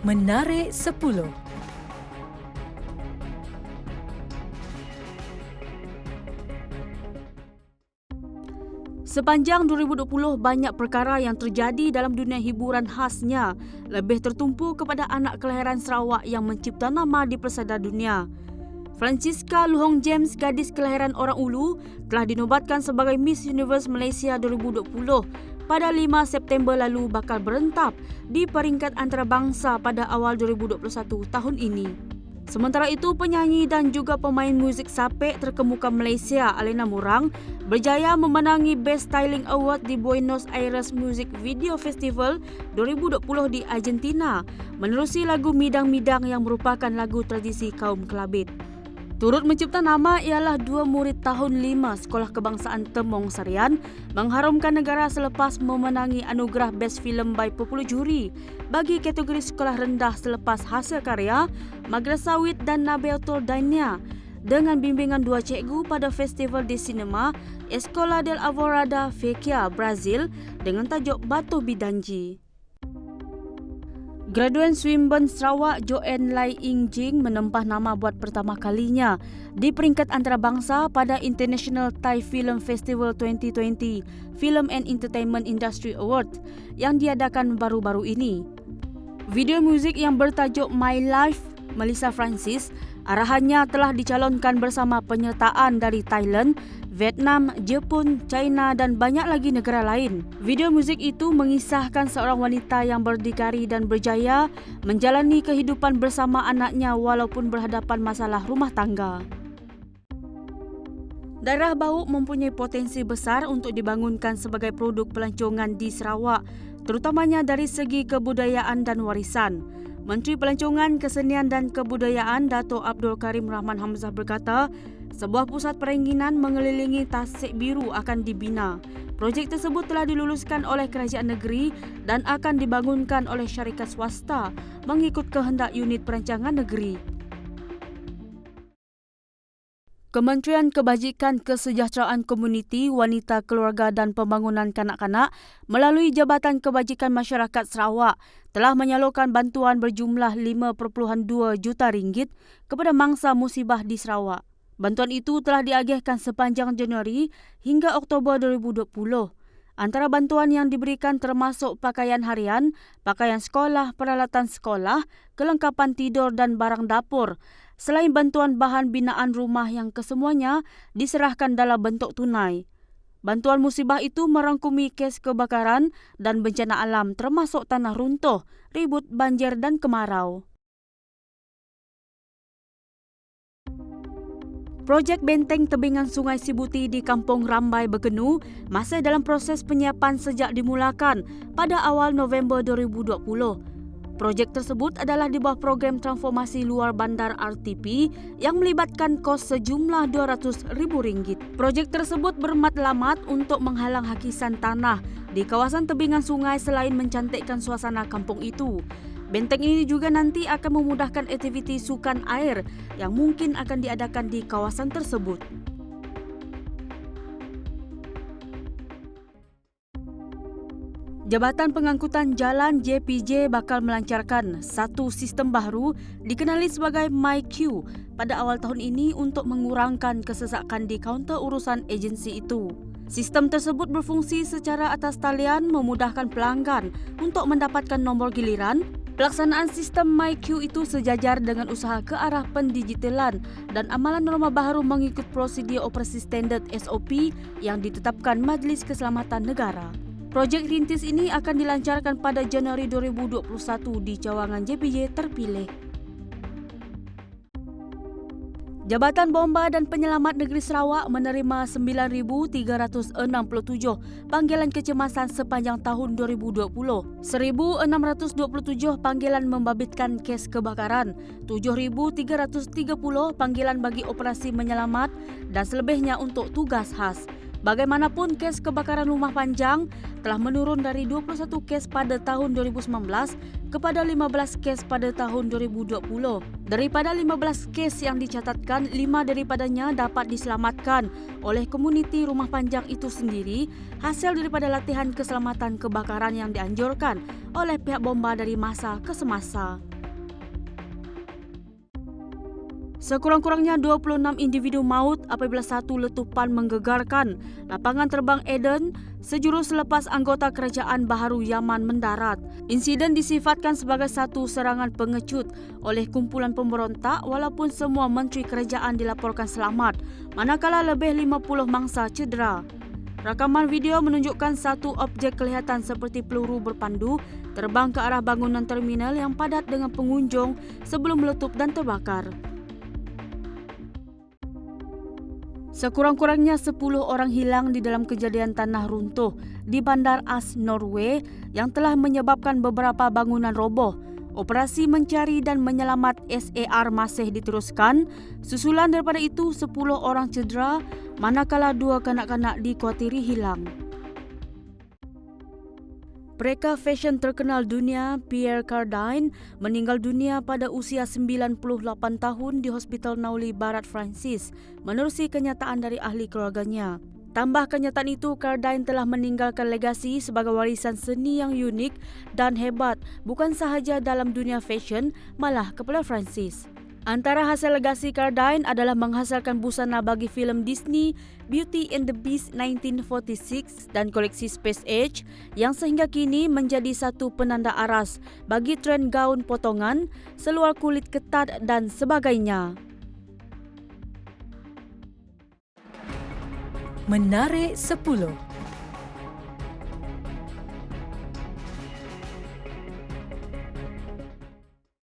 Menarik 10. Sepanjang 2020, banyak perkara yang terjadi dalam dunia hiburan khasnya lebih tertumpu kepada anak kelahiran Sarawak yang mencipta nama di persada dunia. Francisca Luhong James, gadis kelahiran Orang Ulu, telah dinobatkan sebagai Miss Universe Malaysia 2020 pada 5 September lalu bakal berentap di peringkat antarabangsa pada awal 2021 tahun ini. Sementara itu, penyanyi dan juga pemain muzik sapek terkemuka Malaysia, Alena Murang, berjaya memenangi Best Styling Award di Buenos Aires Music Video Festival 2020 di Argentina, menerusi lagu Midang Midang yang merupakan lagu tradisi kaum Kelabit. Turut mencipta nama ialah dua murid tahun 5 Sekolah Kebangsaan Temong Sarian mengharumkan negara selepas memenangi anugerah Best Film by Popular Jury bagi kategori sekolah rendah selepas hasil karya Magda Sawit dan Nabiatul Dania dengan bimbingan dua cikgu pada festival di sinema Escola del Alvorada, Fekia, Brazil dengan tajuk Batu Bidanji. Graduan Swinburne Sarawak Joanne Lai Ing Jing menempah nama buat pertama kalinya di peringkat antarabangsa pada International Thai Film Festival 2020 Film and Entertainment Industry Award yang diadakan baru-baru ini. Video muzik yang bertajuk My Life, Melissa Francis, arahannya telah dicalonkan bersama penyertaan dari Thailand, Vietnam, Jepun, China dan banyak lagi negara lain. Video muzik itu mengisahkan seorang wanita yang berdikari dan berjaya menjalani kehidupan bersama anaknya walaupun berhadapan masalah rumah tangga. Daerah Bauk mempunyai potensi besar untuk dibangunkan sebagai produk pelancongan di Sarawak, terutamanya dari segi kebudayaan dan warisan. Menteri Pelancongan, Kesenian dan Kebudayaan Dato' Abdul Karim Rahman Hamzah berkata, sebuah pusat perengginan mengelilingi Tasik Biru akan dibina. Projek tersebut telah diluluskan oleh kerajaan negeri dan akan dibangunkan oleh syarikat swasta mengikut kehendak unit perancangan negeri. Kementerian Kebajikan Kesejahteraan Komuniti, Wanita, Keluarga dan Pembangunan Kanak-kanak melalui Jabatan Kebajikan Masyarakat Sarawak telah menyalurkan bantuan berjumlah 5.2 juta ringgit kepada mangsa musibah di Sarawak. Bantuan itu telah diagihkan sepanjang Januari hingga Oktober 2020. Antara bantuan yang diberikan termasuk pakaian harian, pakaian sekolah, peralatan sekolah, kelengkapan tidur dan barang dapur, selain bantuan bahan binaan rumah yang kesemuanya diserahkan dalam bentuk tunai. Bantuan musibah itu merangkumi kes kebakaran dan bencana alam termasuk tanah runtuh, ribut, banjir dan kemarau. Projek benteng tebingan Sungai Sibuti di Kampung Rambai Begenu masih dalam proses penyiapan sejak dimulakan pada awal November 2020. Projek tersebut adalah di bawah program transformasi luar bandar RTP yang melibatkan kos sejumlah RM200,000. Projek tersebut bermatlamat untuk menghalang hakisan tanah di kawasan tebingan sungai selain mencantikkan suasana kampung itu. Benteng ini juga nanti akan memudahkan aktiviti sukan air yang mungkin akan diadakan di kawasan tersebut. Jabatan Pengangkutan Jalan JPJ bakal melancarkan satu sistem baru dikenali sebagai MyQ pada awal tahun ini untuk mengurangkan kesesakan di kaunter urusan agensi itu. Sistem tersebut berfungsi secara atas talian memudahkan pelanggan untuk mendapatkan nombor giliran. Pelaksanaan sistem MyQ itu sejajar dengan usaha ke arah pendigitalan dan amalan norma baru mengikut prosedur operasi standard SOP yang ditetapkan Majlis Keselamatan Negara. Projek rintis ini akan dilancarkan pada Januari 2021 di cawangan JPJ terpilih. Jabatan Bomba dan Penyelamat Negeri Sarawak menerima 9,367 panggilan kecemasan sepanjang tahun 2020. 1,627 panggilan membabitkan kes kebakaran, 7,330 panggilan bagi operasi menyelamat dan selebihnya untuk tugas khas. Bagaimanapun, kes kebakaran rumah panjang telah menurun dari 21 kes pada tahun 2019 kepada 15 kes pada tahun 2020. Daripada 15 kes yang dicatatkan, 5 daripadanya dapat diselamatkan oleh komuniti rumah panjang itu sendiri hasil daripada latihan keselamatan kebakaran yang dianjurkan oleh pihak bomba dari masa ke semasa. Sekurang-kurangnya 26 individu maut apabila satu letupan menggegarkan lapangan terbang Eden sejurus selepas anggota kerajaan baharu Yaman mendarat. Insiden disifatkan sebagai satu serangan pengecut oleh kumpulan pemberontak walaupun semua menteri kerajaan dilaporkan selamat, manakala lebih 50 mangsa cedera. Rakaman video menunjukkan satu objek kelihatan seperti peluru berpandu terbang ke arah bangunan terminal yang padat dengan pengunjung sebelum meletup dan terbakar. Sekurang-kurangnya 10 orang hilang di dalam kejadian tanah runtuh di Bandar As, Norway yang telah menyebabkan beberapa bangunan roboh. Operasi mencari dan menyelamat SAR masih diteruskan. Susulan daripada itu, 10 orang cedera, manakala 2 kanak-kanak dikuatiri hilang. Pereka fashion terkenal dunia Pierre Cardin meninggal dunia pada usia 98 tahun di Hospital Nauli Barat Francis menerusi kenyataan dari ahli keluarganya. Tambah kenyataan itu, Cardin telah meninggalkan legasi sebagai warisan seni yang unik dan hebat bukan sahaja dalam dunia fashion, malah kepada Francis. Antara hasil legasi Cardin adalah menghasilkan busana bagi filem Disney Beauty and the Beast 1946 dan koleksi Space Age yang sehingga kini menjadi satu penanda aras bagi tren gaun potongan, seluar kulit ketat dan sebagainya. Menarik 10.